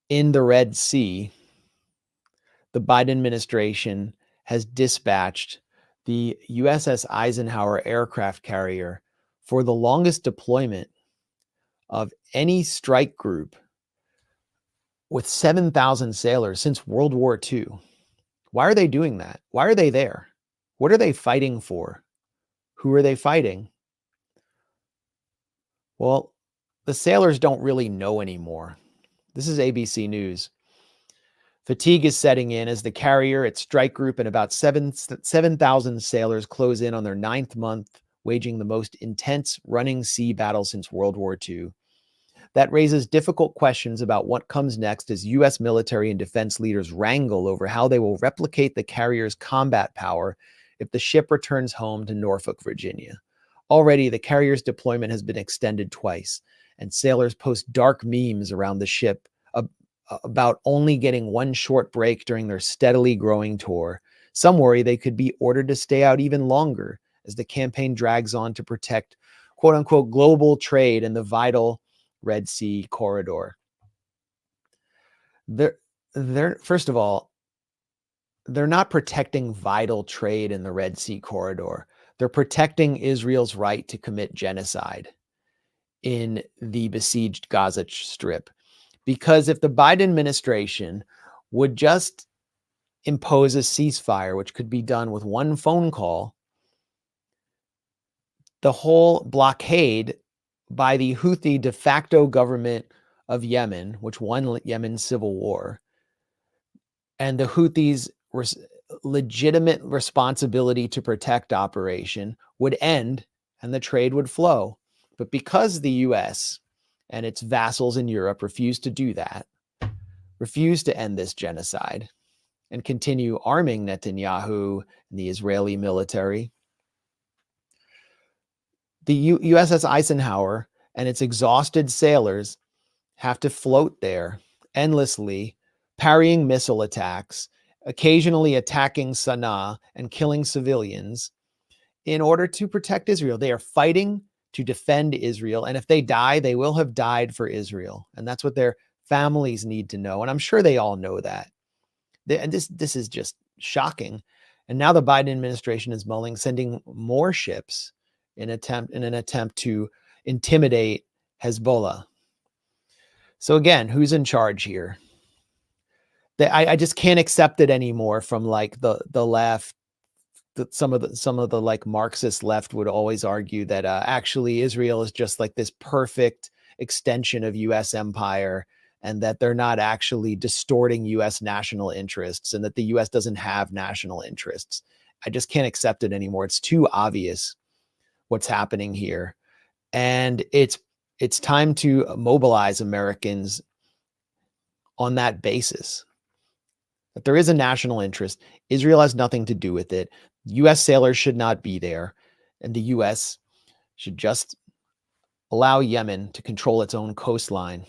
in the Red Sea, the Biden administration has dispatched the USS Eisenhower aircraft carrier for the longest deployment of any strike group with 7,000 sailors since World War II. Why are they doing that? Why are they there? What are they fighting for? Who are they fighting? Well, the sailors don't really know anymore. This is ABC News. Fatigue is setting in as the carrier, its strike group, and about 7,000 sailors close in on their 9th month, waging the most intense running sea battle since World War II. That raises difficult questions about what comes next as U.S. military and defense leaders wrangle over how they will replicate the carrier's combat power if the ship returns home to Norfolk, Virginia. Already, the carrier's deployment has been extended twice, and sailors post dark memes around the ship about only getting one short break during their steadily growing tour. Some worry they could be ordered to stay out even longer as the campaign drags on to protect, quote unquote, global trade in the vital Red Sea corridor. First of all, they're not protecting vital trade in the Red Sea corridor. They're protecting Israel's right to commit genocide in the besieged Gaza Strip. Because if the Biden administration would just impose a ceasefire, which could be done with one phone call, the whole blockade by the Houthi de facto government of Yemen, which won Yemen's civil war, and the Houthis' legitimate responsibility to protect operation would end and the trade would flow. But because the US and its vassals in Europe refuse to do that, refuse to end this genocide, and continue arming Netanyahu and the Israeli military, the USS Eisenhower and its exhausted sailors have to float there endlessly, parrying missile attacks, occasionally attacking Sana'a and killing civilians in order to protect Israel. They are fighting to defend Israel. And if they die, they will have died for Israel. And that's what their families need to know. And I'm sure they all know that. And this is just shocking. And now the Biden administration is mulling sending more ships in an attempt to intimidate Hezbollah. So again, who's in charge here? I just can't accept it anymore from like the left. That some of the like Marxist left would always argue that actually Israel is just like this perfect extension of U.S. empire, and that they're not actually distorting U.S. national interests, and that the U.S. doesn't have national interests. I just can't accept it anymore. It's too obvious what's happening here, and it's time to mobilize Americans on that basis. That there is a national interest. Israel has nothing to do with it. U.S. sailors should not be there, and the U.S. should just allow Yemen to control its own coastline.